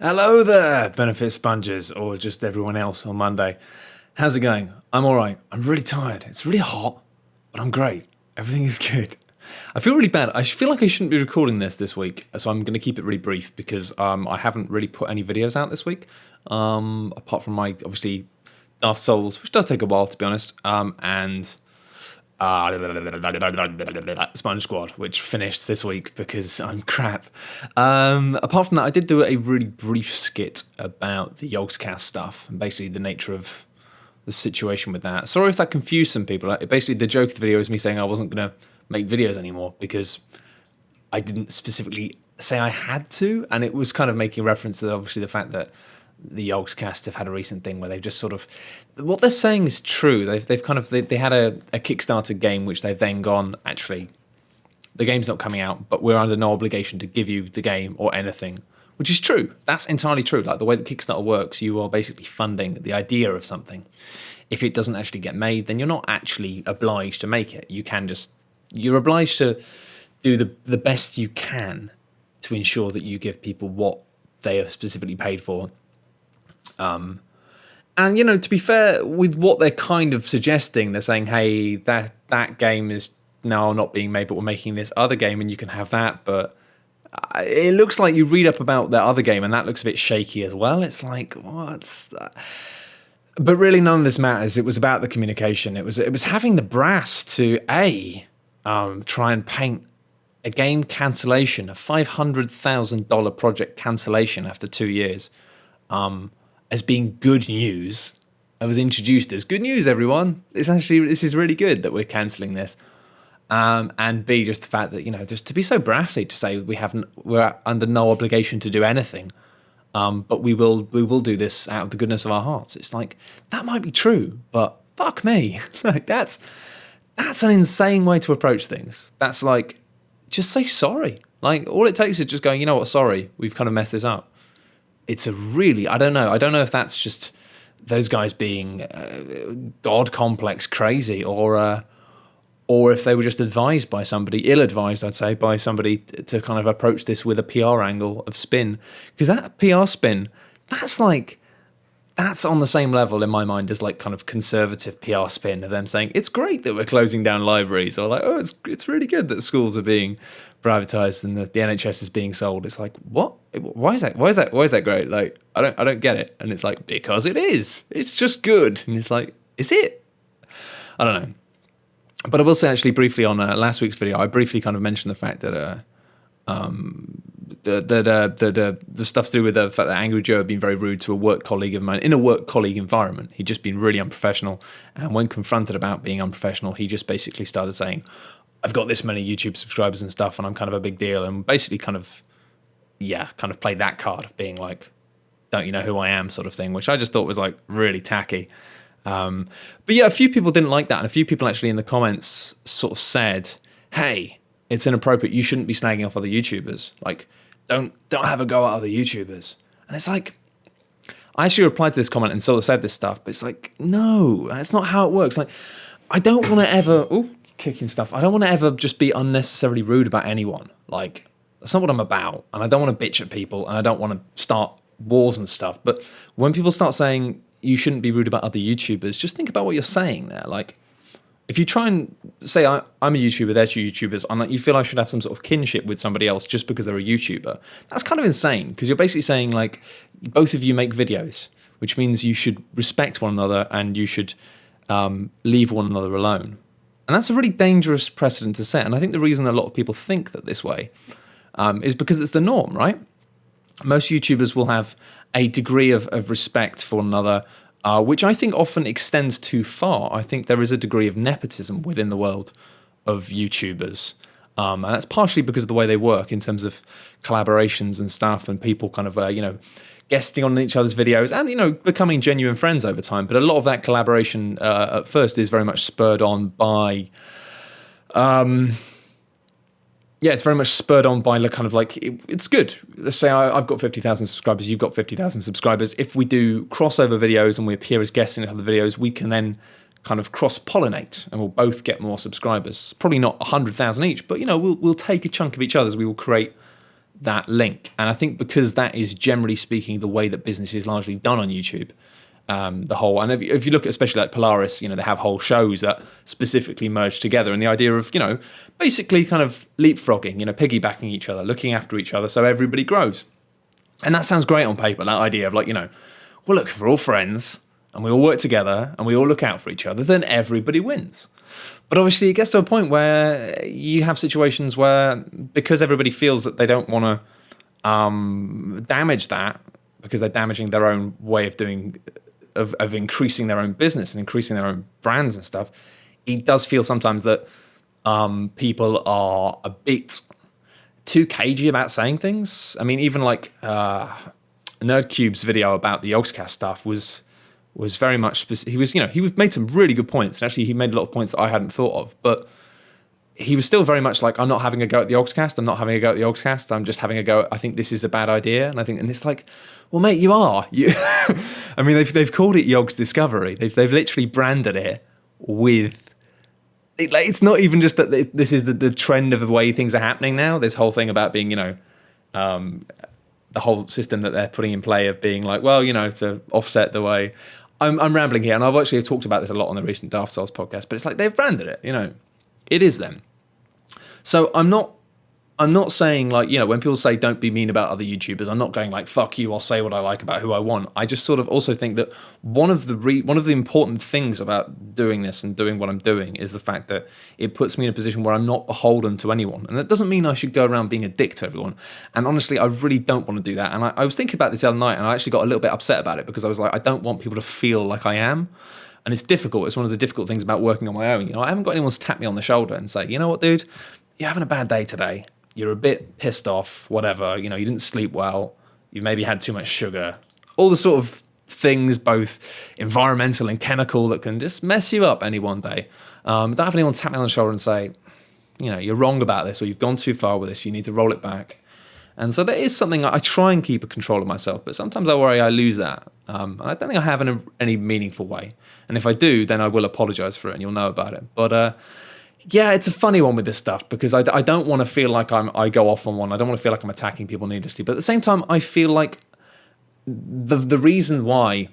Hello there, Benefit Spongers, or just everyone else on Monday. How's it going? I'm alright. I'm really tired. It's really hot, but I'm great. Everything is good. I feel really bad. I feel like I shouldn't be recording this week, so I'm going to keep it really brief because I haven't really put any videos out this week, apart from my, obviously, Dark Souls, which does take a while, to be honest, and Sponge Squad, which finished this week because I'm crap. Apart from that, I did do a really brief skit about the Yogscast stuff and basically the nature of the situation with that. Sorry if that confused some people. Basically, the joke of the video is me saying I wasn't going to make videos anymore because I didn't specifically say I had to, and it was kind of making reference to obviously the fact that the Yogscast have had a recent thing where they've just sort of, what they're saying is true. They've kind of they had a Kickstarter game which they've then gone, actually the game's not coming out, but we're under no obligation to give you the game or anything, which is true. That's entirely true. Like the way that Kickstarter works, you are basically funding the idea of something. If it doesn't actually get made, then you're not actually obliged to make it. You're obliged to do the best you can to ensure that you give people what they have specifically paid for. And, you know, to be fair, with what they're kind of suggesting, they're saying, hey, that game is now not being made, but we're making this other game and you can have that. But it looks like you read up about that other game and that looks a bit shaky as well. It's like, what's that? But really none of this matters. It was about the communication. It was having the brass to, try and paint a game cancellation, a $500,000 project cancellation after 2 years, as being good news. I was introduced as good news, everyone. This is really good that we're cancelling this. And B, just the fact that, you know, just to be so brassy to say we're under no obligation to do anything, but we will do this out of the goodness of our hearts. It's like, that might be true, but fuck me. Like that's an insane way to approach things. That's like, just say sorry. Like all it takes is just going, you know what, sorry, we've kind of messed this up. It's a really, I don't know if that's just those guys being God complex crazy, or if they were just advised by somebody, ill-advised, I'd say, by somebody to kind of approach this with a PR angle of spin. Because that PR spin, that's on the same level in my mind as like kind of conservative PR spin of them saying, it's great that we're closing down libraries, or like, oh, it's really good that schools are being privatized and the NHS is being sold. It's like, what? Why is that great? Like, I don't get it. And it's like, because it is. It's just good. And it's like, is it? I don't know. But I will say actually briefly on last week's video, I briefly kind of mentioned the fact that the stuff to do with the fact that Angry Joe had been very rude to a work colleague of mine in a work colleague environment. He'd just been really unprofessional. And when confronted about being unprofessional, he just basically started saying, I've got this many YouTube subscribers and stuff, and I'm kind of a big deal. And basically kind of played that card of being like, don't you know who I am sort of thing, which I just thought was like really tacky. But yeah, a few people didn't like that. And a few people actually in the comments sort of said, hey, it's inappropriate. You shouldn't be snagging off other YouTubers. Like, don't have a go at other YouTubers. And it's like, I actually replied to this comment and sort of said this stuff, but it's like, no, that's not how it works. Like, I don't want to ever, kicking stuff. I don't want to ever just be unnecessarily rude about anyone. Like, that's not what I'm about. And I don't want to bitch at people, and I don't want to start wars and stuff. But when people start saying you shouldn't be rude about other YouTubers, just think about what you're saying there. Like, if you try and say I'm a YouTuber, they're two YouTubers, and like you feel I should have some sort of kinship with somebody else just because they're a YouTuber, that's kind of insane, because you're basically saying like both of you make videos, which means you should respect one another and you should leave one another alone. And that's a really dangerous precedent to set. And I think the reason a lot of people think that this way is because it's the norm, right? Most YouTubers will have a degree of respect for one another, which I think often extends too far. I think there is a degree of nepotism within the world of YouTubers. And that's partially because of the way they work in terms of collaborations and stuff, and people kind of, guesting on each other's videos and, becoming genuine friends over time. But a lot of that collaboration at first is very much spurred on by... it's very much spurred on by kind of like, it's good. Let's say I've got 50,000 subscribers, you've got 50,000 subscribers. If we do crossover videos and we appear as guests in other videos, we can then kind of cross-pollinate and we'll both get more subscribers. Probably not 100,000 each, but, we'll take a chunk of each other's. We will create that link. And I think because that is generally speaking the way that business is largely done on YouTube, and if you look at especially like Polaris, they have whole shows that specifically merge together, and the idea of, basically kind of leapfrogging, piggybacking each other, looking after each other so everybody grows. And that sounds great on paper, that idea of like, well, look, if we're all friends and we all work together and we all look out for each other, then everybody wins. But obviously it gets to a point where you have situations where, because everybody feels that they don't want to damage that, because they're damaging their own way of doing, of increasing their own business and increasing their own brands and stuff, it does feel sometimes that people are a bit too cagey about saying things. I mean, even like Nerdcube's video about the Yogscast stuff was very much he made some really good points, and actually he made a lot of points that I hadn't thought of, but he was still very much like, I'm not having a go at the Yogscast. I'm not having a go at the Yogscast. I'm just having a go. I think this is a bad idea, and it's like, well, mate, you are. I mean, they've called it Yogs Discovery. They've literally branded it with. It's not even just that this is the trend of the way things are happening now. This whole thing about being, the whole system that they're putting in play of being like, well, to offset the way. I'm rambling here, and I've actually talked about this a lot on the recent Daft Souls podcast, but it's like they've branded it, It is them. So I'm not saying like, when people say don't be mean about other YouTubers, I'm not going like, fuck you, I'll say what I like about who I want. I just sort of also think that one of the important things about doing this and doing what I'm doing is the fact that it puts me in a position where I'm not beholden to anyone. And that doesn't mean I should go around being a dick to everyone. And honestly, I really don't want to do that. And I was thinking about this the other night, and I actually got a little bit upset about it, because I was like, I don't want people to feel like I am. And it's difficult. It's one of the difficult things about working on my own. I haven't got anyone to tap me on the shoulder and say, you know what, dude, you're having a bad day today. You're a bit pissed off, whatever. You didn't sleep well. You maybe had too much sugar. All the sort of things, both environmental and chemical, that can just mess you up any one day. Don't have anyone tap me on the shoulder and say, you're wrong about this, or you've gone too far with this. You need to roll it back. And so there is something I try and keep a control of myself, but sometimes I worry I lose that. And I don't think I have in any meaningful way. And if I do, then I will apologize for it, and you'll know about it. But yeah, it's a funny one with this stuff, because I don't want to feel like I go off on one. I don't want to feel like I'm attacking people needlessly. But at the same time, I feel like the reason why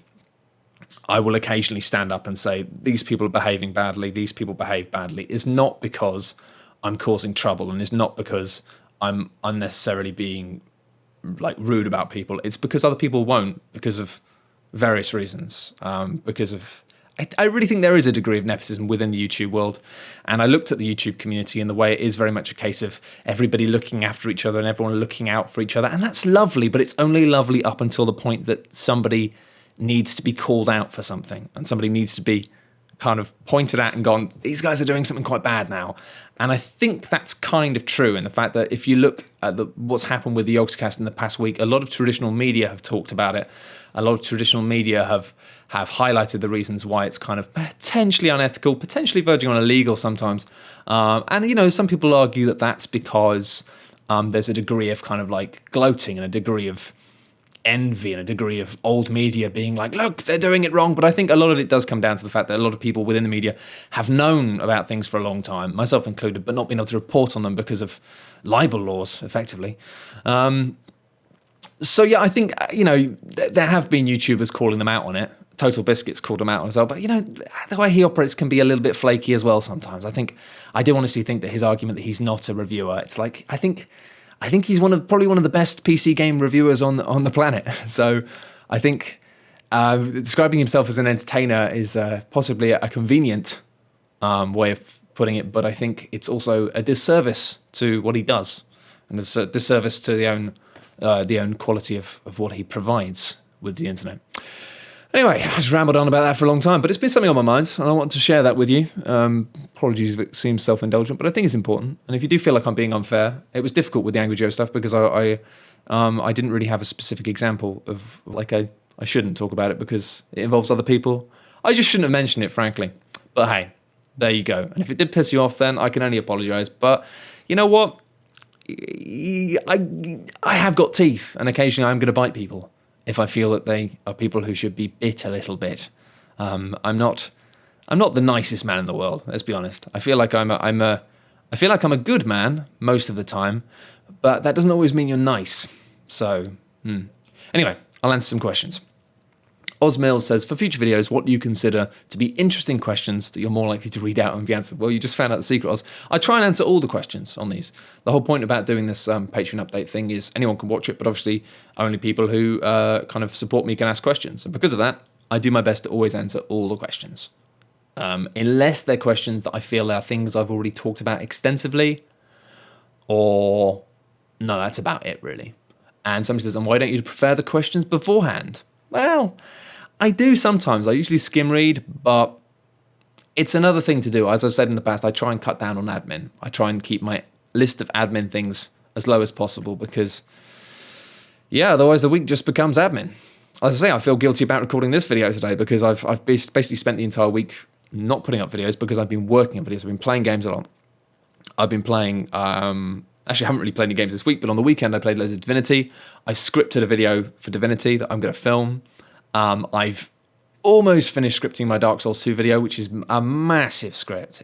I will occasionally stand up and say these people are behaving badly, these people behave badly, is not because I'm causing trouble, and is not because I'm unnecessarily being like rude about people. It's because other people won't, because of various reasons. I really think there is a degree of nepotism within the YouTube world. And I looked at the YouTube community in the way it is very much a case of everybody looking after each other and everyone looking out for each other. And that's lovely, but it's only lovely up until the point that somebody needs to be called out for something, and somebody needs to be kind of pointed at and gone, these guys are doing something quite bad now. And I think that's kind of true in the fact that if you look at what's happened with the Yogscast in the past week, a lot of traditional media have talked about it. A lot of traditional media have highlighted the reasons why it's kind of potentially unethical, potentially verging on illegal sometimes. And, some people argue that that's because there's a degree of kind of like gloating and a degree of envy and a degree of old media being like, look, they're doing it wrong. But I think a lot of it does come down to the fact that a lot of people within the media have known about things for a long time, myself included, but not been able to report on them because of libel laws, effectively. So yeah, I think, there have been YouTubers calling them out on it. Total Biscuits called him out on as well. But, the way he operates can be a little bit flaky as well sometimes. I do honestly think that his argument that he's not a reviewer, it's like, I think he's probably one of the best PC game reviewers on the planet. So I think describing himself as an entertainer is possibly a convenient way of putting it, but I think it's also a disservice to what he does, and it's a disservice to the own quality of what he provides with the internet. Anyway, I just rambled on about that for a long time, but it's been something on my mind, and I want to share that with you. Apologies if it seems self-indulgent, but I think it's important. And if you do feel like I'm being unfair, it was difficult with the Angry Joe stuff because I didn't really have a specific example of, like, I shouldn't talk about it because it involves other people. I just shouldn't have mentioned it, frankly. But hey, there you go. And if it did piss you off, then I can only apologise. But you know what? I have got teeth, and occasionally I'm going to bite people if I feel that they are people who should be bit a little bit. I'm not the nicest man in the world, let's be honest. I feel like I'm a I feel like I'm a good man most of the time, but that doesn't always mean you're nice. So, anyway, I'll answer some questions. Oz Mills says, for future videos, what do you consider to be interesting questions that you're more likely to read out and be answered? Well, you just found out the secret, Oz. I try and answer all the questions on these. The whole point about doing this Patreon update thing is anyone can watch it, but obviously only people who kind of support me can ask questions. And because of that, I do my best to always answer all the questions. Unless they're questions that I feel are things I've already talked about extensively, or no, that's about it, really. And somebody says, and why don't you prefer the questions beforehand? Well, I do sometimes. I usually skim read, but it's another thing to do. As I've said in the past, I try and cut down on admin. I try and keep my list of admin things as low as possible because, yeah, otherwise the week just becomes admin. As I say, I feel guilty about recording this video today because I've basically spent the entire week not putting up videos because I've been working on videos. I've been playing games a lot. I've been playing... Actually, I haven't really played any games this week, but on the weekend I played loads of Divinity. I scripted a video for Divinity that I'm going to film. I've almost finished scripting my Dark Souls 2 video, which is a massive script.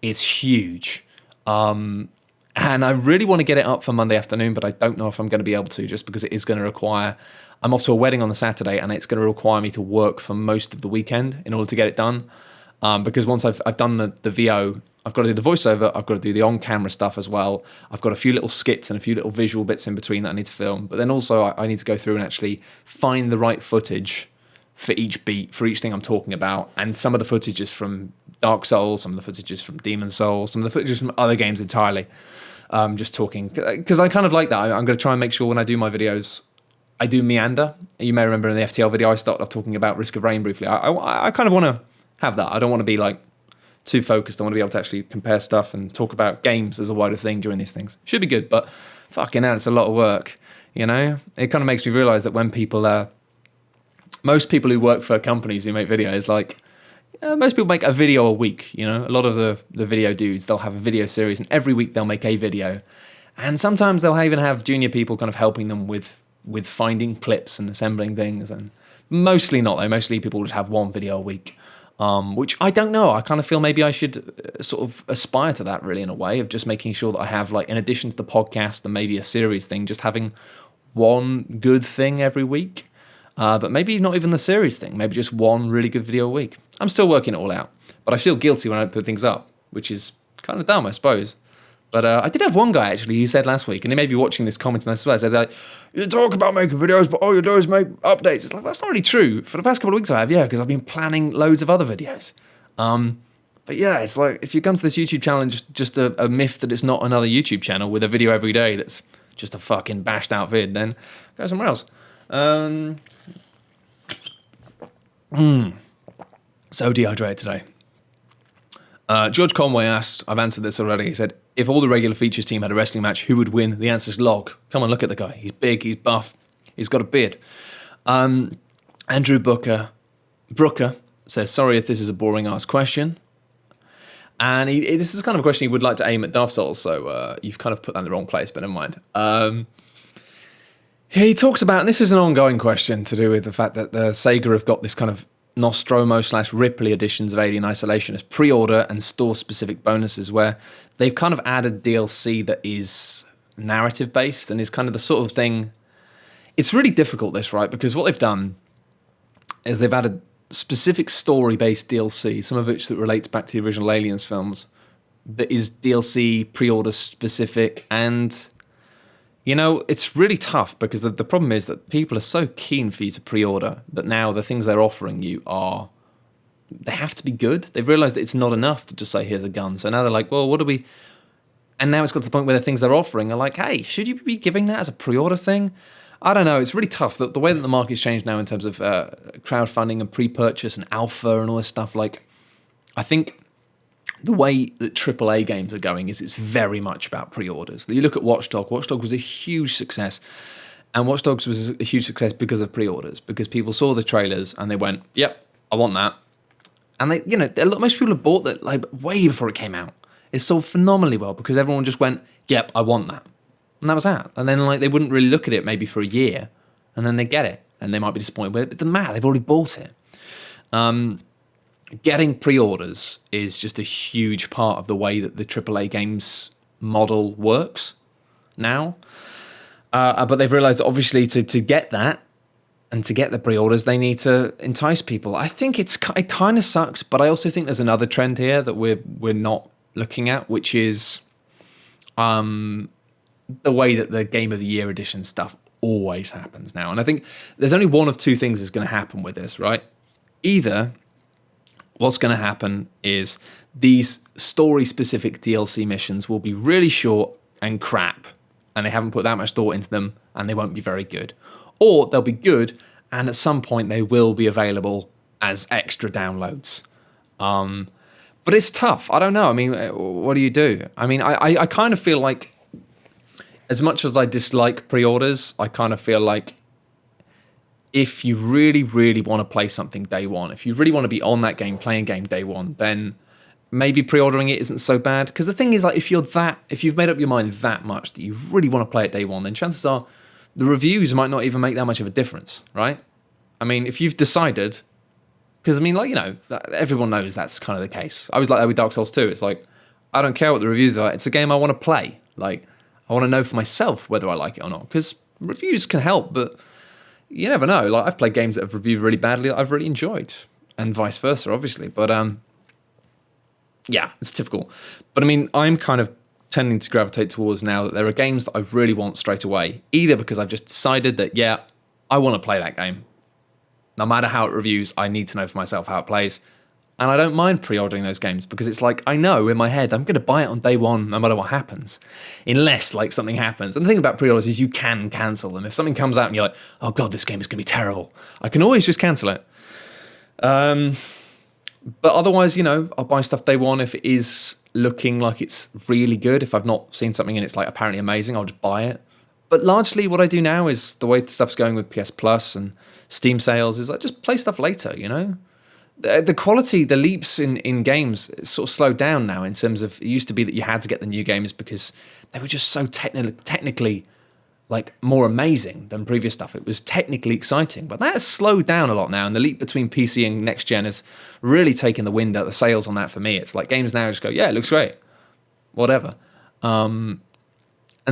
It's huge. And I really want to get it up for Monday afternoon, but I don't know if I'm going to be able to just because it is going to require... I'm off to a wedding on the Saturday, and it's going to require me to work for most of the weekend in order to get it done. Because once I've done the VO... I've got to do the voiceover, I've got to do the on-camera stuff as well. I've got a few little skits and a few little visual bits in between that I need to film. But then also I need to go through and actually find the right footage for each beat, for each thing I'm talking about. And some of the footage is from Dark Souls, some of the footage is from Demon Souls, some of the footage is from other games entirely. Just talking, because I kind of like that. I'm going to try and make sure when I do my videos, I do meander. You may remember in the FTL video, I started off talking about Risk of Rain briefly. I kind of want to have that. I don't want to be like, too focused. I want to be able to actually compare stuff and talk about games as a wider thing during these things. Should be good, but fucking hell, it's a lot of work, you know? It kind of makes me realise that when people, most people who work for companies who make videos, like, most people make a video a week, you know? A lot of the video dudes, they'll have a video series, and every week they'll make a video. And sometimes they'll even have junior people kind of helping them with finding clips and assembling things, and mostly not, though. Mostly people would have one video a week. Which I don't know. I kind of feel maybe I should sort of aspire to that, really, in a way, of just making sure that I have, like, in addition to the podcast and maybe a series thing, just having one good thing every week. But maybe not even the series thing. Maybe just one really good video a week. I'm still working it all out. But I feel guilty when I put things up, which is kind of dumb, I suppose. But I did have one guy, actually, who said last week, and he may be watching this comment, and I swear, said, like, you talk about making videos, but all you do is make updates. It's like, that's not really true. For the past couple of weeks I have, yeah, because I've been planning loads of other videos. But yeah, it's like, if you come to this YouTube channel and just a myth that it's not another YouTube channel with a video every day that's just a fucking bashed out vid, then go somewhere else. So dehydrated today. George Conway asked, I've answered this already, he said, if all the regular features team had a wrestling match, who would win? The answer's Log. Come on, look at the guy. He's big, he's buff, he's got a beard. Andrew Brooker says, sorry if this is a boring-ass question. And this is kind of a question he would like to aim at Dark Souls, so you've kind of put that in the wrong place, but never mind. He talks about, and this is an ongoing question to do with the fact that the Sega have got this kind of Nostromo/Ripley editions of Alien Isolation as pre-order and store-specific bonuses, where they've kind of added DLC that is narrative-based and is kind of the sort of thing... It's really difficult, this, right? Because what they've done is they've added specific story-based DLC, some of which that relates back to the original Aliens films, that is DLC pre-order specific, and... You know, it's really tough because the problem is that people are so keen for you to pre-order that now the things they're offering you they have to be good. They've realised that it's not enough to just say, here's a gun. So now they're like, well, what do we... And now it's got to the point where the things they're offering are like, hey, should you be giving that as a pre-order thing? I don't know. It's really tough. The way that the market's changed now in terms of crowdfunding and pre-purchase and alpha and all this stuff, like, I think... The way that AAA games are going is it's very much about pre-orders. You look at Watch Dogs. Watch Dogs was a huge success. And Watch Dogs was a huge success because of pre-orders. Because people saw the trailers and they went, yep, I want that. And they, you know, most people have bought that like way before it came out. It sold phenomenally well because everyone just went, yep, I want that. And that was that. And then like they wouldn't really look at it maybe for a year. And then they get it. And they might be disappointed. But it doesn't matter. They've already bought it. getting pre-orders is just a huge part of the way that the AAA games model works now. But they've realized that obviously to get that and to get the pre-orders, they need to entice people. I think it kind of sucks, but I also think there's another trend here that we're not looking at, which is the way that the Game of the Year edition stuff always happens now. And I think there's only one of two things that's going to happen with this, right? Either what's going to happen is these story-specific DLC missions will be really short and crap, and they haven't put that much thought into them, and they won't be very good. Or they'll be good, and at some point they will be available as extra downloads. But it's tough. I don't know. I mean, what do you do? I mean, I kind of feel like, as much as I dislike pre-orders, I kind of feel like if you really, really want to play something day one, if you really want to be on that game, playing game day one, then maybe pre-ordering it isn't so bad. Because the thing is, like, if you've made up your mind that much that you really want to play it day one, then chances are the reviews might not even make that much of a difference, right? I mean, if you've decided, because I mean, like, you know, everyone knows that's kind of the case. I was like that with Dark Souls 2. It's like, I don't care what the reviews are. It's a game I want to play. Like, I want to know for myself whether I like it or not. Because reviews can help, but you never know. Like, I've played games that have reviewed really badly that I've really enjoyed, and vice versa, obviously. But yeah, it's difficult. But I mean, I'm kind of tending to gravitate towards now that there are games that I really want straight away, either because I've just decided that, yeah, I want to play that game. No matter how it reviews, I need to know for myself how it plays. And I don't mind pre-ordering those games because it's like, I know in my head, I'm going to buy it on day one no matter what happens. Unless, like, something happens. And the thing about pre-orders is you can cancel them. If something comes out and you're like, oh God, this game is going to be terrible, I can always just cancel it. But otherwise, you know, I'll buy stuff day one if it is looking like it's really good. If I've not seen something and it's, like, apparently amazing, I'll just buy it. But largely what I do now is, the way stuff's going with PS Plus and Steam sales, is I just play stuff later, you know? The quality, the leaps in games sort of slowed down now in terms of, it used to be that you had to get the new games because they were just so technically like more amazing than previous stuff. It was technically exciting, but that has slowed down a lot now, and the leap between PC and next gen has really taken the wind out of the sails on that for me. It's like games now just go, yeah, it looks great, whatever. And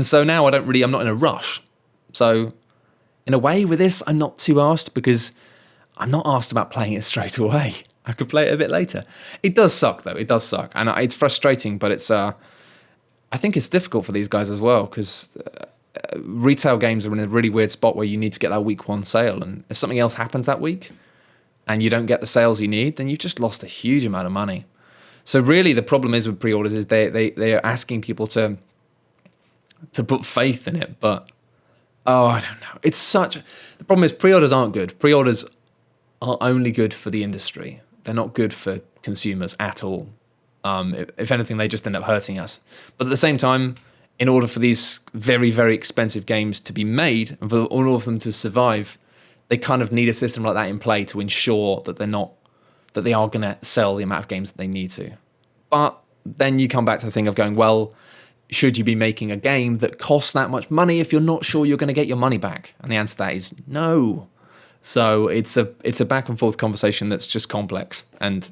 so now I'm not in a rush. So in a way with this, I'm not too asked because I'm not asked about playing it straight away. I could play it a bit later. It does suck, though. It does suck. And it's frustrating, but it's I think it's difficult for these guys as well, because retail games are in a really weird spot where you need to get that week one sale. And if something else happens that week and you don't get the sales you need, then you've just lost a huge amount of money. So really the problem is with pre-orders is they are asking people to put faith in it. But, I don't know. The problem is pre-orders aren't good. Pre-orders are only good for the industry. They're not good for consumers at all. If anything, they just end up hurting us. But at the same time, in order for these very, very expensive games to be made, and for all of them to survive, they kind of need a system like that in play to ensure that they are going to sell the amount of games that they need to. But then you come back to the thing of going, well, should you be making a game that costs that much money if you're not sure you're going to get your money back? And the answer to that is no. So it's a back and forth conversation that's just complex and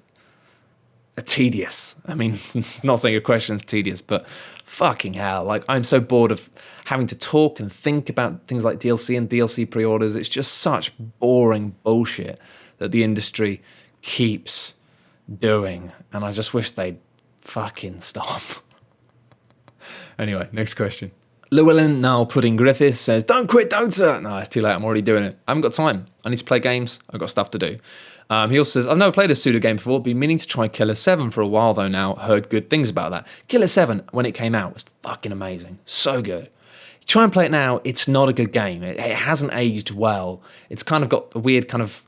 tedious. I mean, it's not saying your question's tedious, but fucking hell, like, I'm so bored of having to talk and think about things like DLC and DLC pre-orders. It's just such boring bullshit that the industry keeps doing, and I just wish they'd fucking stop. Anyway, next question. Llewellyn, now Pudding Griffiths, says, don't quit Dota. No, it's too late. I'm already doing it. I haven't got time. I need to play games. I've got stuff to do. He also says, I've never played a pseudo game before. Been meaning to try Killer 7 for a while, though now. Heard good things about that. Killer 7, when it came out, was fucking amazing. So good. Try and play it now. It's not a good game. It hasn't aged well. It's kind of got a weird kind of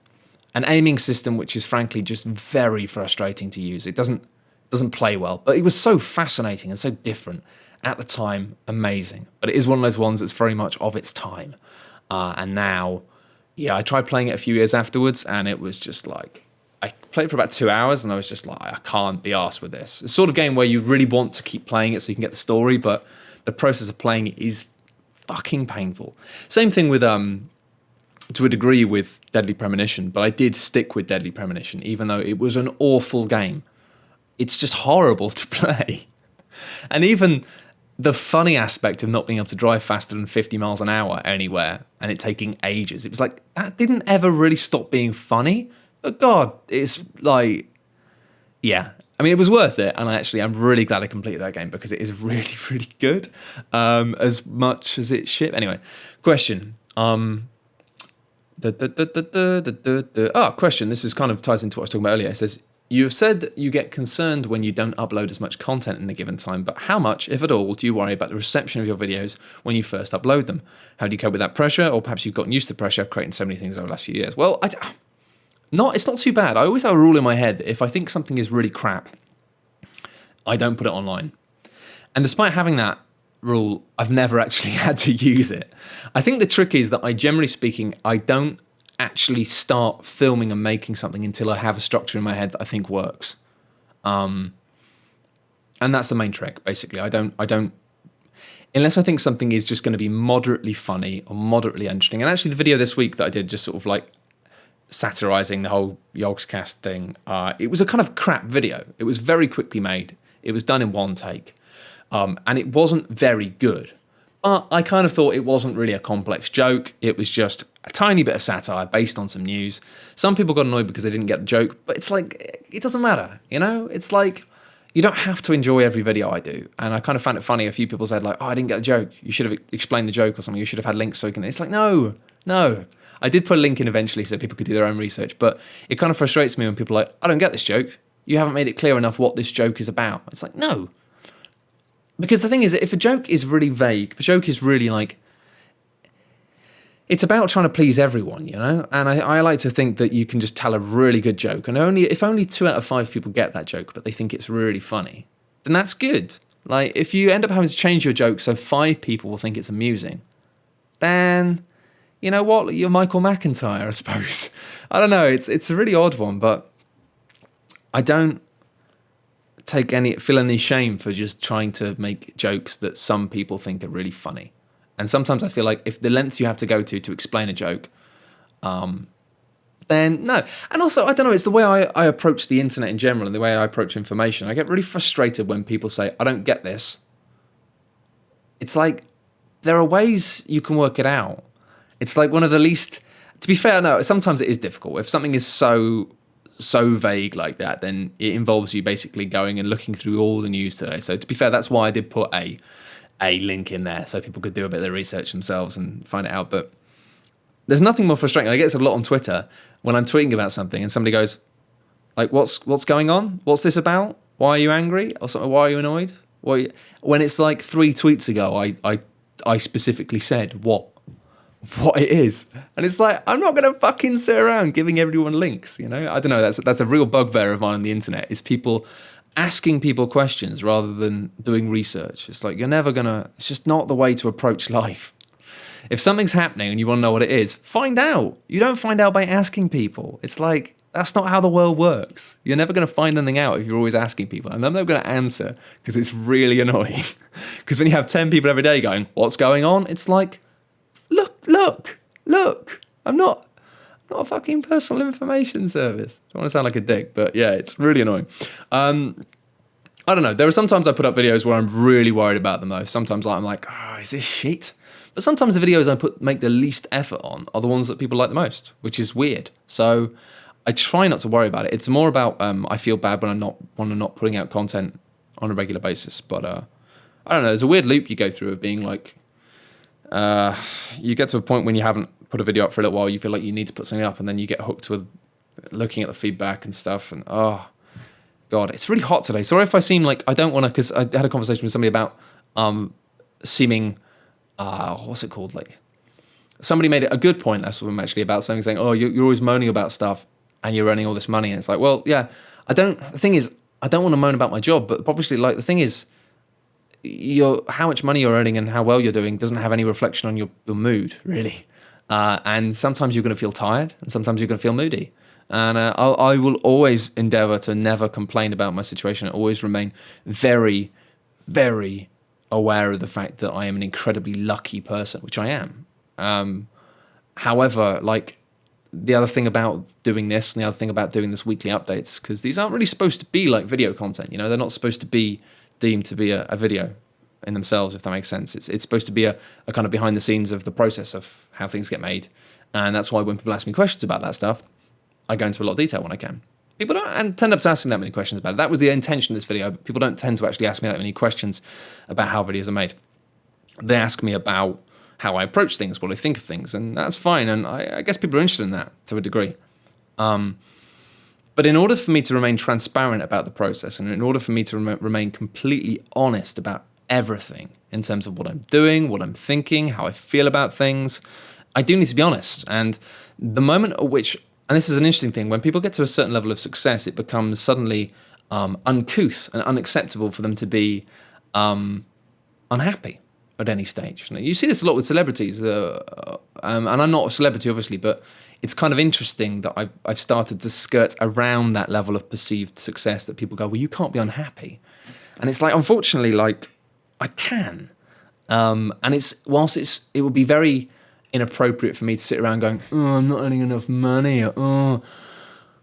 an aiming system, which is frankly just very frustrating to use. It doesn't play well. But it was so fascinating and so different. At the time, amazing. But it is one of those ones that's very much of its time. And now, yeah, I tried playing it a few years afterwards, and it was just like, I played for about 2 hours, and I was just like, I can't be arsed with this. It's the sort of game where you really want to keep playing it so you can get the story, but the process of playing it is fucking painful. Same thing with to a degree with Deadly Premonition, but I did stick with Deadly Premonition, even though it was an awful game. It's just horrible to play. And even the funny aspect of not being able to drive faster than 50 miles an hour anywhere and it taking ages, it was like, that didn't ever really stop being funny. But God, it's like, yeah. I mean, it was worth it, and I'm really glad I completed that game because it is really, really good, as much as it's shit. Anyway, question. Question. This is kind of ties into what I was talking about earlier. It says, you have said that you get concerned when you don't upload as much content in a given time, but how much, if at all, do you worry about the reception of your videos when you first upload them? How do you cope with that pressure? Or perhaps you've gotten used to the pressure of creating so many things over the last few years. Well, it's not too bad. I always have a rule in my head that if I think something is really crap, I don't put it online. And despite having that rule, I've never actually had to use it. I think the trick is that generally speaking, I don't actually start filming and making something until I have a structure in my head that I think works. And that's the main trick, basically. I don't, unless I think something is just going to be moderately funny or moderately interesting. And actually the video this week that I did, just sort of like satirizing the whole Yogscast thing, it was a kind of crap video. It was very quickly made. It was done in one take. And it wasn't very good. But I kind of thought it wasn't really a complex joke. It was just a tiny bit of satire based on some news. Some people got annoyed because they didn't get the joke, but it's like, it doesn't matter, you know? It's like, you don't have to enjoy every video I do. And I kind of found it funny. A few people said like, oh, I didn't get the joke. You should have explained the joke or something. You should have had links so you can... It's like, no. I did put a link in eventually so people could do their own research, but it kind of frustrates me when people are like, I don't get this joke. You haven't made it clear enough what this joke is about. It's like, no. Because the thing is, if a joke is really vague, if a joke is really like, it's about trying to please everyone, you know? And I like to think that you can just tell a really good joke, and if only 2 out of 5 people get that joke, but they think it's really funny, then that's good. Like, if you end up having to change your joke so 5 people will think it's amusing, then, you know what? You're Michael McIntyre, I suppose. I don't know. It's a really odd one, but I don't feel any shame for just trying to make jokes that some people think are really funny. And sometimes I feel like if the lengths you have to go to explain a joke, then no. And also, I don't know, it's the way I approach the internet in general and the way I approach information. I get really frustrated when people say, I don't get this. It's like, there are ways you can work it out. It's like one of the least... To be fair, no, sometimes it is difficult. If something is so vague like that, then it involves you basically going and looking through all the news today. So to be fair, that's why I did put a link in there so people could do a bit of their research themselves and find it out. But there's nothing more frustrating. I get this a lot on Twitter when I'm tweeting about something and somebody goes, like, what's going on? What's this about? Why are you angry? Or something? Why are you annoyed? When it's like 3 tweets ago, I specifically said what it is, and it's like, I'm not gonna fucking sit around giving everyone links, you know? I don't know, that's a real bugbear of mine on the internet, is people asking people questions rather than doing research. It's like, it's just not the way to approach life. If something's happening and you want to know what it is, find out. You don't find out by asking people. It's like, that's not how the world works. You're never going to find anything out if you're always asking people. And I'm never going to answer because it's really annoying. Because when you have 10 people every day going, what's going on? It's like, look. I'm not a fucking personal information service. I don't want to sound like a dick, but yeah, it's really annoying. I don't know. There are sometimes I put up videos where I'm really worried about them though. Sometimes I'm like, oh, is this shit? But sometimes the videos I make the least effort on are the ones that people like the most, which is weird. So I try not to worry about it. It's more about I feel bad when I'm not putting out content on a regular basis. But I don't know. There's a weird loop you go through of being like, you get to a point when you haven't put a video up for a little while, you feel like you need to put something up, and then you get hooked with looking at the feedback and stuff, and oh god, it's really hot today. Sorry if I seem like I don't want to, because I had a conversation with somebody about seeming what's it called, like somebody made a good point last week actually about something, saying, oh, you're always moaning about stuff and you're earning all this money, and it's like, well, yeah, the thing is, I don't want to moan about my job, but obviously, like, the thing is, how much money you're earning and how well you're doing doesn't have any reflection on your mood, really. And sometimes you're going to feel tired, and sometimes you're going to feel moody. And I will always endeavour to never complain about my situation. I always remain very, very aware of the fact that I am an incredibly lucky person, which I am. However, like, the other thing about doing this and the other thing about doing this weekly updates, because these aren't really supposed to be like video content, you know, they're not supposed to be deemed to be a video in themselves, if that makes sense. It's supposed to be a kind of behind the scenes of the process of how things get made. And that's why when people ask me questions about that stuff, I go into a lot of detail when I can. People don't tend up to ask me that many questions about it. That was the intention of this video, but people don't tend to actually ask me that many questions about how videos are made. They ask me about how I approach things, what I think of things, and that's fine. And I guess people are interested in that to a degree. But in order for me to remain transparent about the process, and in order for me to remain completely honest about everything in terms of what I'm doing, what I'm thinking, how I feel about things, I do need to be honest. And the moment at which, and this is an interesting thing, when people get to a certain level of success, it becomes suddenly uncouth and unacceptable for them to be unhappy at any stage. Now, you see this a lot with celebrities, and I'm not a celebrity, obviously, but it's kind of interesting that I've started to skirt around that level of perceived success that people go, well, you can't be unhappy. And it's like, unfortunately, like, I can. And it would be very inappropriate for me to sit around going, oh, I'm not earning enough money, or, oh,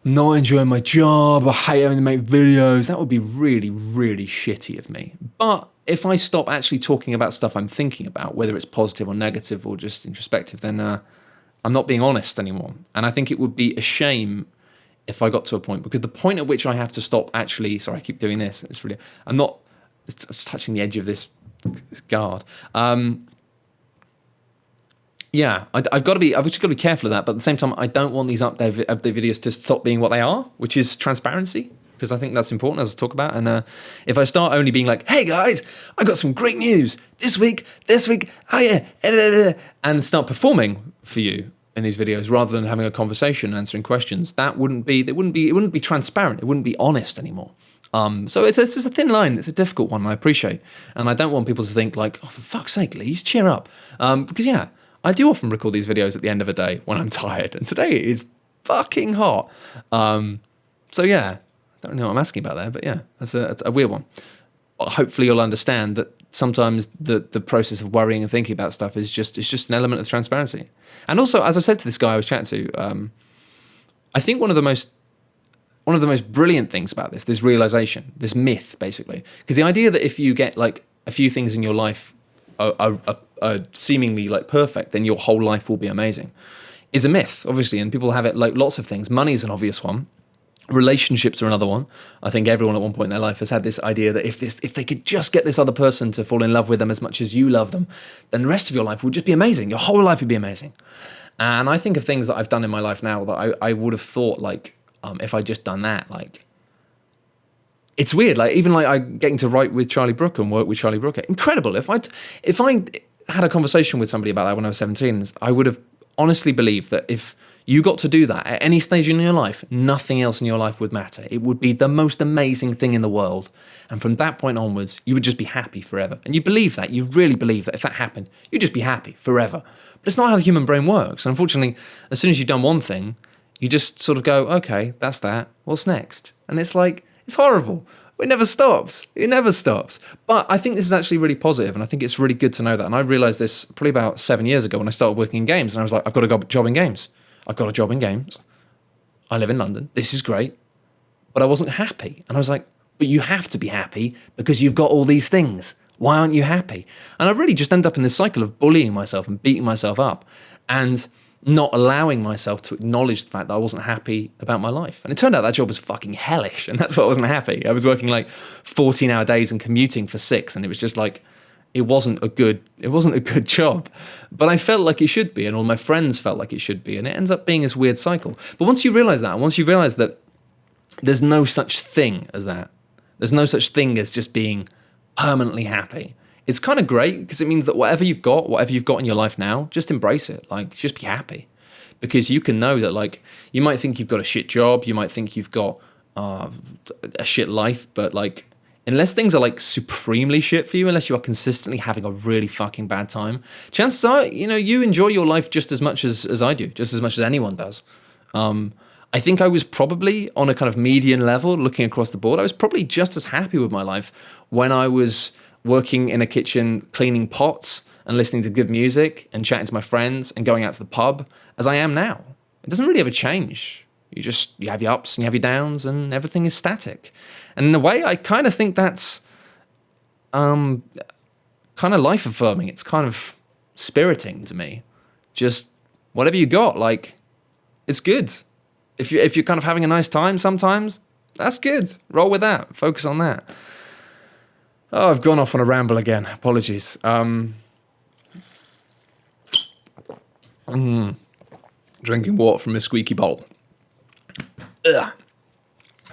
I'm not enjoying my job, I hate having to make videos. That would be really, really shitty of me. But if I stop actually talking about stuff I'm thinking about, whether it's positive or negative or just introspective, then I'm not being honest anymore. And I think it would be a shame if I got to a point, because the point at which I have to stop actually, sorry, I keep doing this, it's just touching the edge of this guard. Yeah, I've just got to be careful of that, but at the same time, I don't want these update videos to stop being what they are, which is transparency, because I think that's important, as I talk about. And if I start only being like, hey guys, I got some great news this week, oh yeah, and start performing for you in these videos rather than having a conversation and answering questions, it wouldn't be transparent, it wouldn't be honest anymore. So it's just a thin line. It's a difficult one, I appreciate. And I don't want people to think like, oh, for fuck's sake, Lee, cheer up. Because yeah, I do often record these videos at the end of a day when I'm tired. And today it is fucking hot. So yeah, I don't know what I'm asking about there, but yeah, that's a weird one. But hopefully you'll understand that sometimes the process of worrying and thinking about stuff is just an element of transparency. And also, as I said to this guy I was chatting to, I think one of the most brilliant things about this realization, this myth, basically, because the idea that if you get like a few things in your life are seemingly like perfect, then your whole life will be amazing, is a myth, obviously. And people have it like lots of things. Money is an obvious one. Relationships are another one. I think everyone at one point in their life has had this idea that if they could just get this other person to fall in love with them as much as you love them, then the rest of your life would just be amazing. Your whole life would be amazing. And I think of things that I've done in my life now that I would have thought like, if I'd just done that, like, it's weird. Like, even like I getting to write with Charlie Brooker and work with Charlie Brooker, incredible. If I had a conversation with somebody about that when I was 17, I would have honestly believed that if you got to do that at any stage in your life, nothing else in your life would matter. It would be the most amazing thing in the world. And from that point onwards, you would just be happy forever. And you believe that. You really believe that if that happened, you'd just be happy forever. But it's not how the human brain works. And unfortunately, as soon as you've done one thing, you just sort of go, okay, that's that. What's next? And it's like, it's horrible. It never stops. It never stops. But I think this is actually really positive, and I think it's really good to know that. And I realized this probably about 7 years ago when I started working in games, and I was like, I've got a job in games. I've got a job in games. I live in London. This is great. But I wasn't happy. And I was like, but you have to be happy because you've got all these things. Why aren't you happy? And I really just end up in this cycle of bullying myself and beating myself up and not allowing myself to acknowledge the fact that I wasn't happy about my life. And it turned out that job was fucking hellish, and that's why I wasn't happy. I was working like 14-hour days and commuting for 6, and it was just like, it wasn't a good job. But I felt like it should be, and all my friends felt like it should be, and it ends up being this weird cycle. But once you realize that, once you realize that there's no such thing as that, there's no such thing as just being permanently happy, it's kind of great, because it means that whatever you've got in your life now, just embrace it. Like, just be happy. Because you can know that, like, you might think you've got a shit job, you might think you've got a shit life, but, like, unless things are, like, supremely shit for you, unless you are consistently having a really fucking bad time, chances are, you know, you enjoy your life just as much as I do, just as much as anyone does. I think I was probably on a kind of median level, looking across the board, I was probably just as happy with my life when I was working in a kitchen cleaning pots and listening to good music and chatting to my friends and going out to the pub as I am now. It doesn't really ever change. You have your ups and you have your downs and everything is static. And in a way, I kind of think that's kind of life affirming. It's kind of spiriting to me. Just whatever you got, like, it's good. If you're kind of having a nice time sometimes, that's good. Roll with that. Focus on that. Oh, I've gone off on a ramble again. Apologies. Drinking water from a squeaky bowl. Ugh.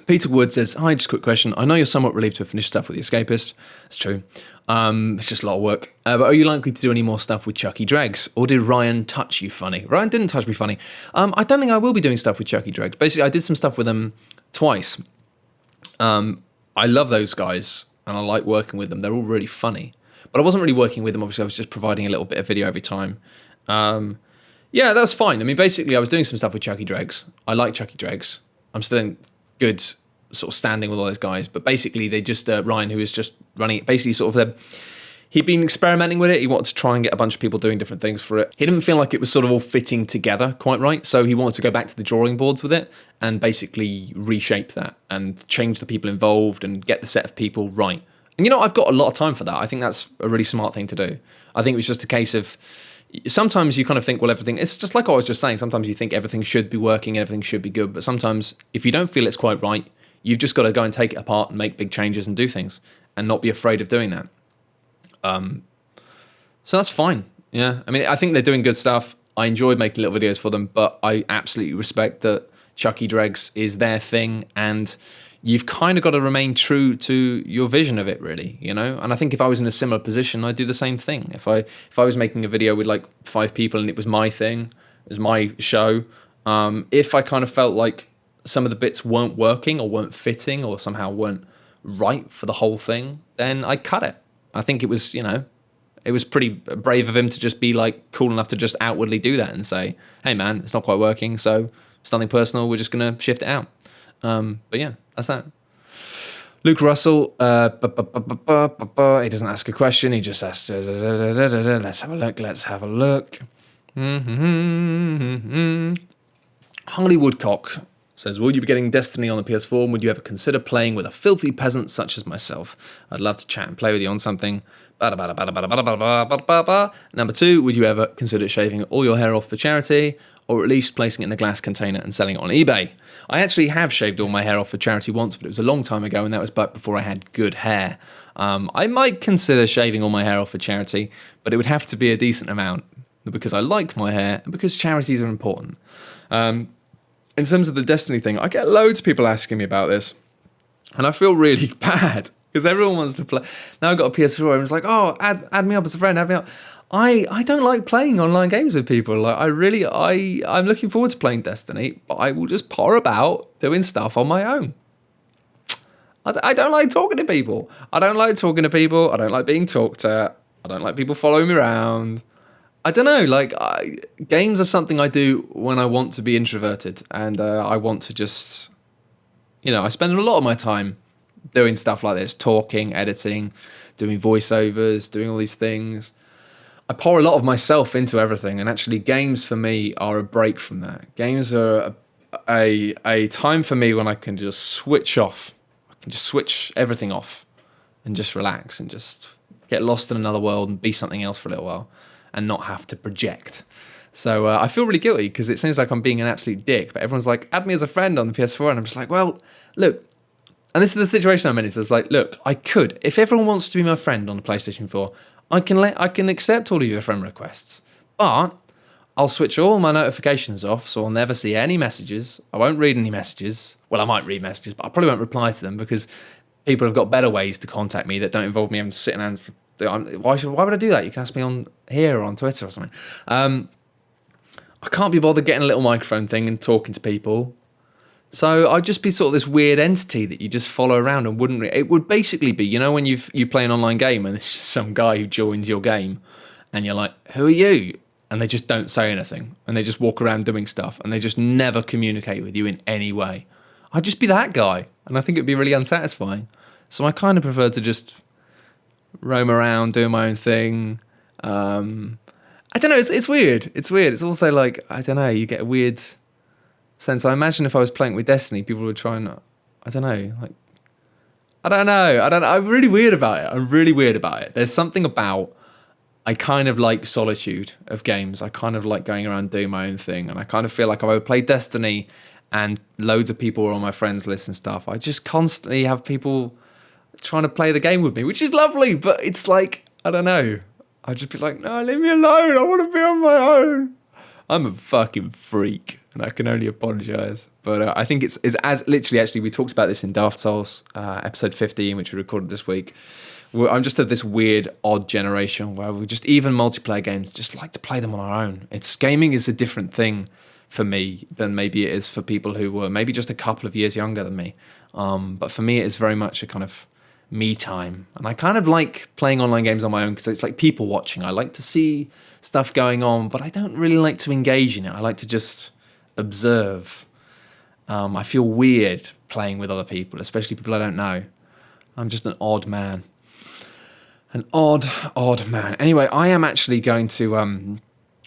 Peter Wood says, hi, just a quick question. I know you're somewhat relieved to have finished stuff with The Escapist. It's true. It's just a lot of work. But are you likely to do any more stuff with Chucky Dregs? Or did Ryan touch you funny? Ryan didn't touch me funny. I don't think I will be doing stuff with Chucky Dregs. Basically, I did some stuff with them twice. I love those guys, and I like working with them. They're all really funny. But I wasn't really working with them. Obviously, I was just providing a little bit of video every time. Yeah, that was fine. I mean, basically, I was doing some stuff with Chucky Dregs. I like Chucky Dregs. I'm still in good sort of standing with all those guys. But basically, they just, Ryan, who was just running it, basically sort of, he'd been experimenting with it. He wanted to try and get a bunch of people doing different things for it. He didn't feel like it was sort of all fitting together quite right. So he wanted to go back to the drawing boards with it and basically reshape that and change the people involved and get the set of people right. And, you know, I've got a lot of time for that. I think that's a really smart thing to do. I think it was just a case of, sometimes you kind of think, well, everything, it's just like I was just saying, sometimes you think everything should be working, everything should be good, but sometimes if you don't feel it's quite right, you've just got to go and take it apart and make big changes and do things and not be afraid of doing that. So that's fine. Yeah. I mean, I think they're doing good stuff. I enjoyed making little videos for them, but I absolutely respect that Chucky Dregs is their thing, and you've kind of got to remain true to your vision of it, really, you know? And I think if I was in a similar position, I'd do the same thing. If I was making a video with like 5 people and it was my thing, it was my show, if I kind of felt like some of the bits weren't working or weren't fitting or somehow weren't right for the whole thing, then I'd cut it. I think it was, you know, it was pretty brave of him to just be like cool enough to just outwardly do that and say, hey man, it's not quite working, so it's nothing personal, we're just going to shift it out. But yeah, that's that. Luke Russell, he doesn't ask a question, he just asks, let's have a look. Harley Woodcock says, will you be getting Destiny on the PS4, and would you ever consider playing with a filthy peasant such as myself? I'd love to chat and play with you on something. Number 2, would you ever consider shaving all your hair off for charity, or at least placing it in a glass container and selling it on eBay? I actually have shaved all my hair off for charity once, but it was a long time ago, and that was back before I had good hair. I might consider shaving all my hair off for charity, but it would have to be a decent amount, because I like my hair and because charities are important. In terms of the Destiny thing, I get loads of people asking me about this, and I feel really bad because everyone wants to play. Now I've got a PS4 and it's like, oh, add me up as a friend, add me up. I don't like playing online games with people. Like I'm looking forward to playing Destiny, but I will just pour about doing stuff on my own. I don't like talking to people. I don't like being talked to. I don't like people following me around. I don't know, like, games are something I do when I want to be introverted, and I want to just, you know, I spend a lot of my time doing stuff like this, talking, editing, doing voiceovers, doing all these things. I pour a lot of myself into everything, and actually games for me are a break from that. Games are a time for me when I can just switch off. I can just switch everything off and just relax and just get lost in another world and be something else for a little while, and not have to project. So I feel really guilty because it seems like I'm being an absolute dick, but everyone's like, add me as a friend on the PS4, and I'm just like, well, look, and this is the situation I'm in, it's like, look, I could, if everyone wants to be my friend on the PlayStation 4, I can accept all of your friend requests, but I'll switch all my notifications off, so I'll never see any messages, I won't read any messages, well, I might read messages, but I probably won't reply to them because people have got better ways to contact me that don't involve me having to sit and why would I do that? You can ask me on here or on Twitter or something. I can't be bothered getting a little microphone thing and talking to people. So I'd just be sort of this weird entity that you just follow around and wouldn't... It would basically be, you know, when you play an online game and it's just some guy who joins your game and you're like, who are you? And they just don't say anything and they just walk around doing stuff and they just never communicate with you in any way. I'd just be that guy, and I think it'd be really unsatisfying. So I kind of prefer to just roam around, doing my own thing, I don't know. It's weird. It's weird. It's also like, I don't know. You get a weird sense. I imagine if I was playing with Destiny, people would try and, I don't know, like, I don't know. I'm really weird about it. I'm really weird about it. There's something about, I kind of like solitude of games. I kind of like going around doing my own thing. And I kind of feel like if I would play Destiny and loads of people were on my friends list and stuff, I just constantly have people trying to play the game with me, which is lovely. But it's like, I don't know. I'd just be like, no, leave me alone. I want to be on my own. I'm a fucking freak, and I can only apologise. But I think it's as literally, actually, we talked about this in Daft Souls, episode 15, which we recorded this week. I'm just of this weird, odd generation where we just, even multiplayer games, just like to play them on our own. Gaming is a different thing for me than maybe it is for people who were maybe just a couple of years younger than me. But for me, it is very much a kind of me time. And I kind of like playing online games on my own because it's like people watching. I like to see stuff going on, but I don't really like to engage in it. I like to just observe. I feel weird playing with other people, especially people I don't know. I'm just an odd man. An odd man. Anyway, I am actually going to...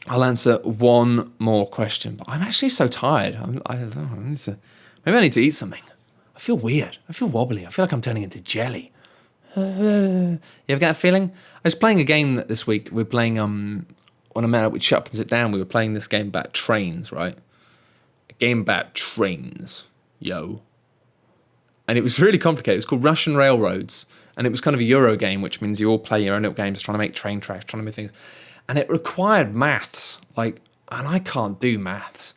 I'll answer one more question, but I'm actually so tired. Maybe I need to eat something. I feel weird. I feel wobbly. I feel like I'm turning into jelly. You ever get that feeling? I was playing a game this week. We're playing, when I met up with Shut Up and Sit Down, we were playing this game about trains, right? A game about trains, yo. And it was really complicated. It was called Russian Railroads. And it was kind of a Euro game, which means you all play your own little games, trying to make train tracks, trying to make things. And it required maths, and I can't do maths.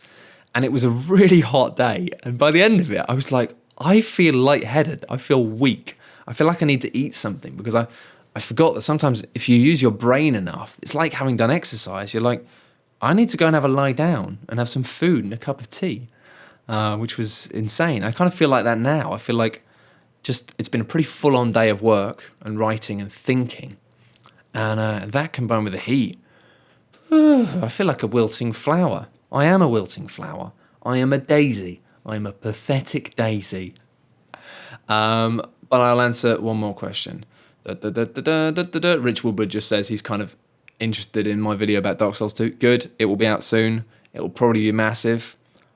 And it was a really hot day. And by the end of it, I was like, I feel lightheaded. I feel weak. I feel like I need to eat something because I forgot that sometimes if you use your brain enough, it's like having done exercise. You're like, I need to go and have a lie down and have some food and a cup of tea, which was insane. I kind of feel like that now. I feel like it's been a pretty full-on day of work and writing and thinking. And that combined with the heat, I feel like a wilting flower. I am a wilting flower. I am a daisy. I'm a pathetic daisy. But I'll answer one more question. Rich Woodward just says he's kind of interested in my video about Dark Souls 2. Good. It will be out soon. It will probably be massive.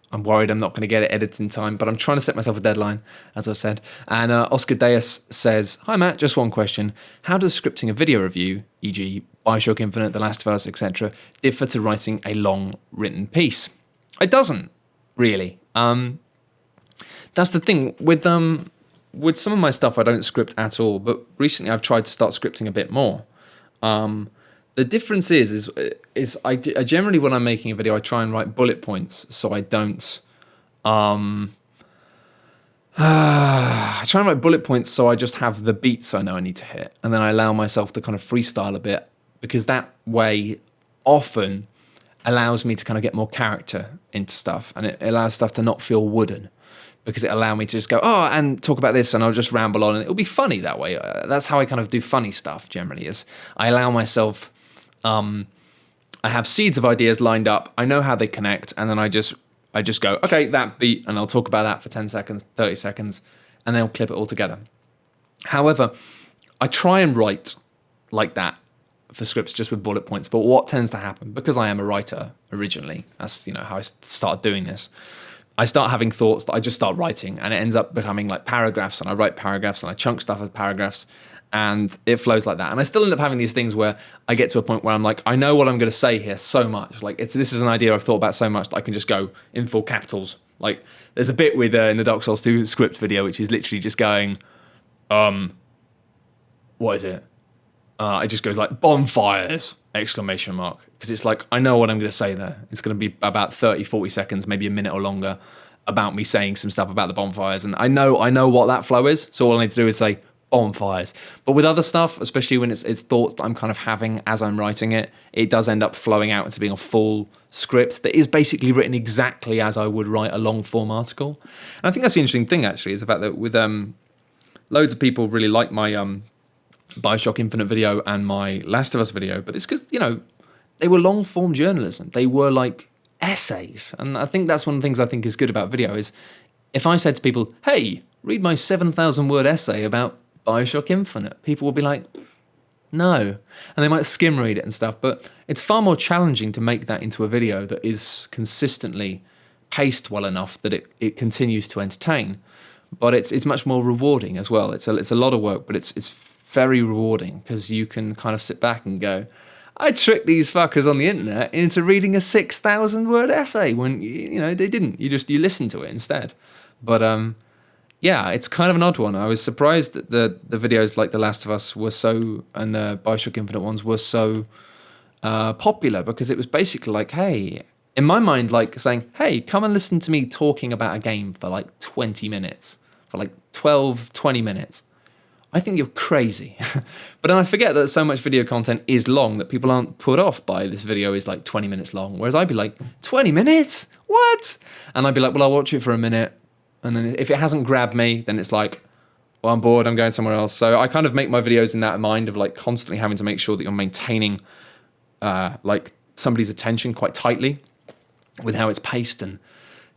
I'm worried I'm not going to get it edited in time, but I'm trying to set myself a deadline, as I've said. And Oscar Deus says, hi Matt, just one question. How does scripting a video review, e.g. Bioshock Infinite, The Last of Us, etc., differ to writing a long written piece? It doesn't, really. That's the thing. With some of my stuff, I don't script at all, but recently I've tried to start scripting a bit more. The difference is I generally, when I'm making a video, I try and write bullet points so I don't... I try and write bullet points so I just have the beats I know I need to hit, and then I allow myself to kind of freestyle a bit, because that way often allows me to kind of get more character into stuff, and it allows stuff to not feel wooden, because it allows me to just go, and talk about this, and I'll just ramble on, and it'll be funny that way. That's how I kind of do funny stuff generally, is I allow myself... I have seeds of ideas lined up. I know how they connect, and then I just go, okay, that beat, and I'll talk about that for 10 seconds, 30 seconds, and then I'll clip it all together. However, I try and write like that for scripts just with bullet points, but what tends to happen, because I am a writer originally, that's how I started doing this, I start having thoughts that I just start writing, and it ends up becoming like paragraphs, and I write paragraphs, and I chunk stuff as paragraphs, and it flows like that. And I still end up having these things where I get to a point where I'm like, I know what I'm going to say here so much. Like, this is an idea I've thought about so much that I can just go in full capitals. Like, there's a bit with in the Dark Souls 2 script video, which is literally just going, what is it? It just goes like, bonfires, ! Because it's like, I know what I'm going to say there. It's going to be about 30, 40 seconds, maybe a minute or longer, about me saying some stuff about the bonfires. And I know what that flow is. So all I need to do is say, bonfires. But with other stuff, especially when it's thoughts that I'm kind of having as I'm writing it, it does end up flowing out into being a full script that is basically written exactly as I would write a long form article. And I think that's the interesting thing, actually, is the fact that with loads of people really like my Bioshock Infinite video and my Last of Us video, but it's because, they were long form journalism. They were like essays. And I think that's one of the things I think is good about video is if I said to people, hey, read my 7,000 word essay about Bioshock Infinite, people will be like, No. And they might skim read it and stuff, but it's far more challenging to make that into a video that is consistently paced well enough that it continues to entertain. But it's much more rewarding as well. It's a lot of work, but it's very rewarding because you can kind of sit back and go, I tricked these fuckers on the internet into reading a 6,000 word essay when they didn't. You listen to it instead. But yeah, it's kind of an odd one. I was surprised that the videos like The Last of Us were so, and the BioShock Infinite ones were so popular, because it was basically like, hey, in my mind, like saying, hey, come and listen to me talking about a game for like 20 minutes, for like 12, 20 minutes. I think you're crazy. But then I forget that so much video content is long that people aren't put off by this video is like 20 minutes long. Whereas I'd be like, 20 minutes? What? And I'd be like, well, I'll watch it for a minute. And then if it hasn't grabbed me, then it's like, well, I'm bored, I'm going somewhere else. So I kind of make my videos in that mind of like constantly having to make sure that you're maintaining like somebody's attention quite tightly with how it's paced, and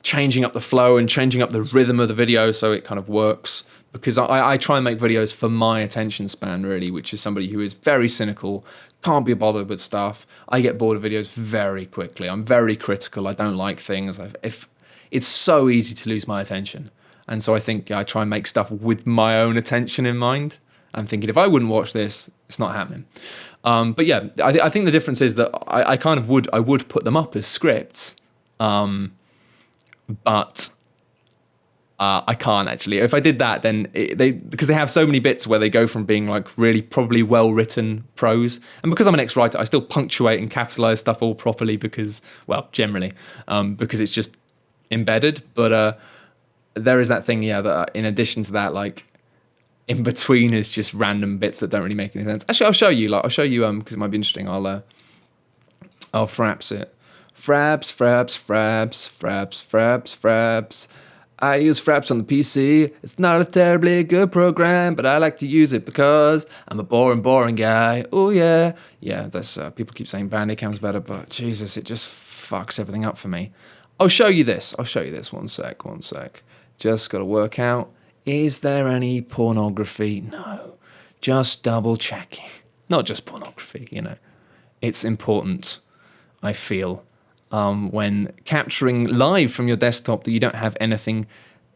changing up the flow and changing up the rhythm of the video so it kind of works. Because I try and make videos for my attention span, really, which is somebody who is very cynical, can't be bothered with stuff. I get bored of videos very quickly. I'm very critical. I don't like things. If it's so easy to lose my attention. And so I think I try and make stuff with my own attention in mind. I'm thinking, if I wouldn't watch this, it's not happening. But yeah, I think the difference is that I would put them up as scripts, but I can't actually. If I did that, then because they have so many bits where they go from being like really probably well written prose, and because I'm an ex-writer, I still punctuate and capitalize stuff all properly because it's just embedded. But there is that thing, that in addition to that, like in between is just random bits that don't really make any sense. Actually, I'll show you because it might be interesting. I'll fraps it. Fraps. I use Fraps on the PC. It's not a terribly good program, but I like to use it because I'm a boring guy. Oh yeah. Yeah, that's people keep saying Bandicam's better, but Jesus, it just fucks everything up for me. I'll show you this. One sec. Just got to work out. Is there any pornography? No. Just double checking. Not just pornography, It's important, I feel, when capturing live from your desktop, that you don't have anything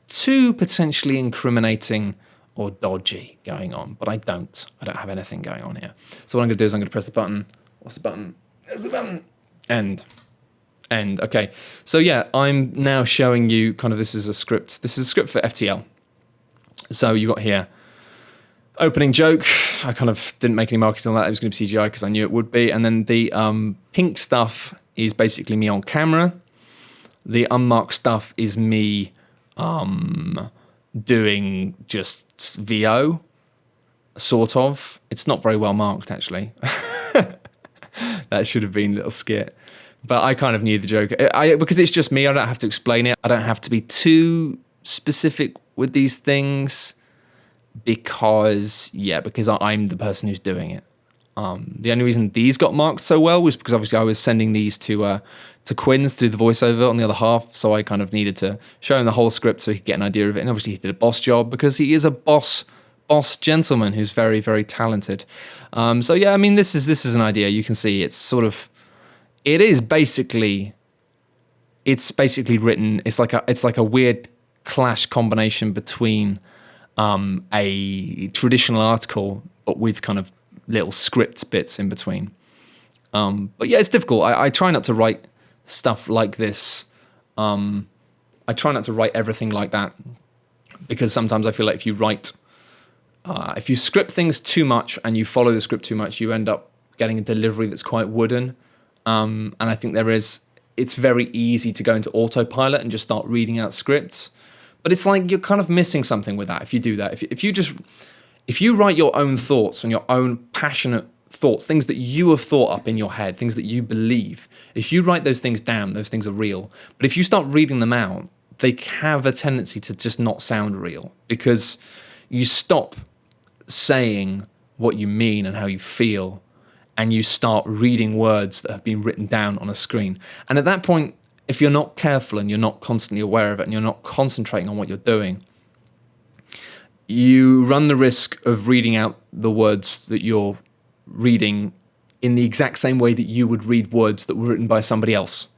too potentially incriminating or dodgy going on. But I don't have anything going on here. So what I'm going to do is I'm going to press the button. What's the button? There's the button. End. Okay. So yeah, I'm now showing you this is a script. This is a script for FTL. So you got here, opening joke. I kind of didn't make any marketing on that. It was going to be CGI because I knew it would be. And then the pink stuff is basically me on camera. The unmarked stuff is me doing just VO, sort of. It's not very well marked, actually. That should have been a little skit. But I kind of knew the joke. Because it's just me, I don't have to explain it. I don't have to be too specific with these things because I'm the person who's doing it. The only reason these got marked so well was because obviously I was sending these to Quinn's through the voiceover on the other half, so I kind of needed to show him the whole script so he could get an idea of it. And obviously he did a boss job because he is a boss gentleman who's very, very talented. So yeah, I mean, this is an idea. You can see it's basically written. It's like a weird clash combination between a traditional article but with kind of little script bits in between. But yeah, it's difficult. I try not to write stuff like this. I try not to write everything like that because sometimes I feel like if you script things too much and you follow the script too much, you end up getting a delivery that's quite wooden. And I think it's very easy to go into autopilot and just start reading out scripts. But it's like you're kind of missing something with that if you do that. If you write your own thoughts and your own passionate thoughts, things that you have thought up in your head, things that you believe, if you write those things down, those things are real. But if you start reading them out, they have a tendency to just not sound real because you stop saying what you mean and how you feel, and you start reading words that have been written down on a screen. And at that point, if you're not careful and you're not constantly aware of it and you're not concentrating on what you're doing, you run the risk of reading out the words that you're reading in the exact same way that you would read words that were written by somebody else.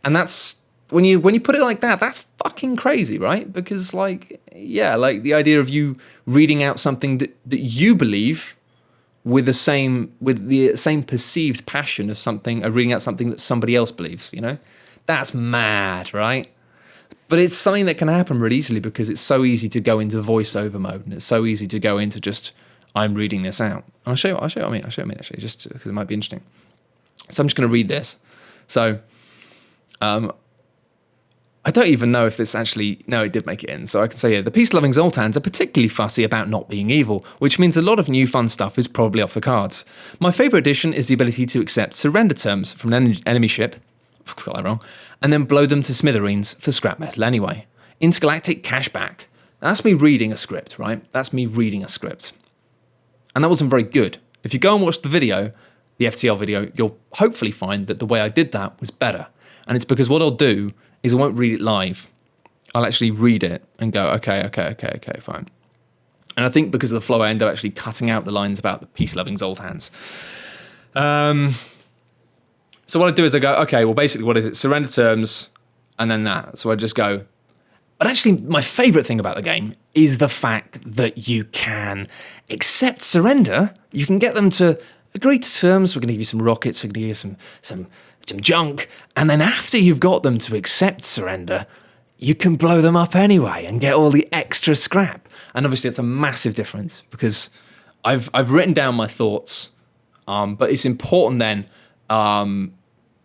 And that's, when you put it like that, that's fucking crazy, right? Because like the idea of you reading out something that you believe with the same perceived passion as reading out something that somebody else believes, That's mad, right? But it's something that can happen really easily because it's so easy to go into voiceover mode, and it's so easy to go into just, I'm reading this out. I'll show you what I mean actually, just because it might be interesting. So I'm just going to read this. So I don't even know if this actually, no, it did make it in. So I can say here, the peace-loving Zoltans are particularly fussy about not being evil, which means a lot of new fun stuff is probably off the cards. My favourite addition is the ability to accept surrender terms from an enemy ship, got that wrong, and then blow them to smithereens for scrap metal anyway. Intergalactic cashback. That's me reading a script, right? That's me reading a script. And that wasn't very good. If you go and watch the video, the FTL video, you'll hopefully find that the way I did that was better. And it's because what I'll do is I won't read it live. I'll actually read it and go, okay, fine. And I think because of the flow, I end up actually cutting out the lines about the peace-loving Zoltans. So what I do is I go, okay, well, basically, what is it? Surrender terms, and then that. So I just go. But actually, my favourite thing about the game is the fact that you can accept surrender. You can get them to agree to terms. We're going to give you some rockets. We're going to give you some junk. And then after you've got them to accept surrender, you can blow them up anyway and get all the extra scrap. And obviously, it's a massive difference because I've written down my thoughts, but it's important then.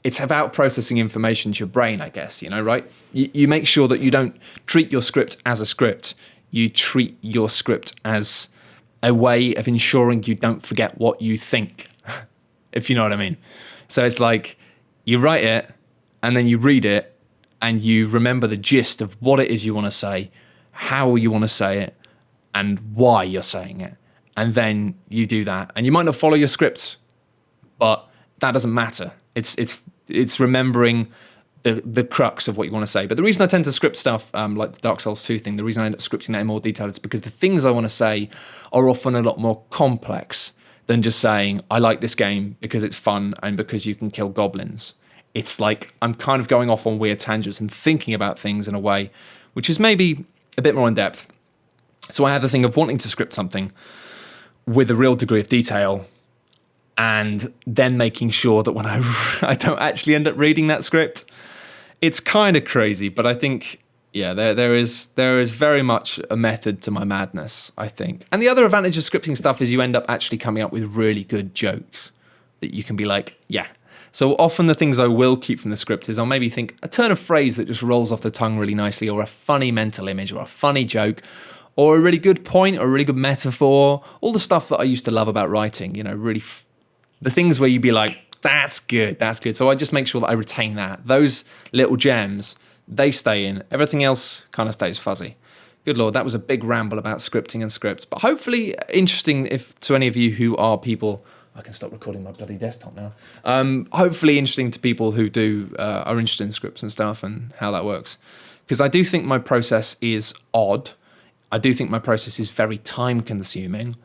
It's about processing information to your brain, I guess, right? You make sure that you don't treat your script as a script. You treat your script as a way of ensuring you don't forget what you think, if you know what I mean. So it's like you write it and then you read it and you remember the gist of what it is you want to say, how you want to say it, and why you're saying it. And then you do that. And you might not follow your script, but that doesn't matter. It's remembering the crux of what you want to say. But the reason I tend to script stuff, like the Dark Souls 2 thing, the reason I end up scripting that in more detail is because the things I want to say are often a lot more complex than just saying, I like this game because it's fun and because you can kill goblins. It's like I'm kind of going off on weird tangents and thinking about things in a way which is maybe a bit more in depth. So I have the thing of wanting to script something with a real degree of detail and then making sure that when I don't actually end up reading that script. It's kind of crazy, but I think, yeah, there is very much a method to my madness, I think. And the other advantage of scripting stuff is you end up actually coming up with really good jokes that you can be like, yeah. So often the things I will keep from the script is I'll maybe think a turn of phrase that just rolls off the tongue really nicely, or a funny mental image, or a funny joke, or a really good point, or a really good metaphor, all the stuff that I used to love about writing, really the things where you'd be like, that's good. So I just make sure that I retain that. Those little gems, they stay in. Everything else kind of stays fuzzy. Good Lord, that was a big ramble about scripting and scripts. But hopefully interesting if to any of you who are people... I can stop recording my bloody desktop now. Hopefully interesting to people who are interested in scripts and stuff and how that works. Because I do think my process is odd. I do think my process is very time-consuming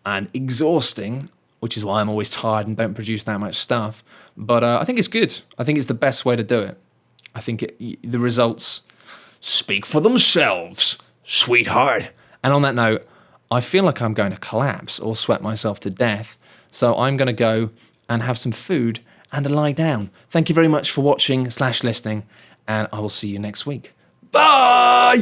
and exhausting, which is why I'm always tired and don't produce that much stuff. But I think it's good. I think it's the best way to do it. I think the results speak for themselves, sweetheart. And on that note, I feel like I'm going to collapse or sweat myself to death. So I'm going to go and have some food and lie down. Thank you very much for watching / listening, and I will see you next week. Bye!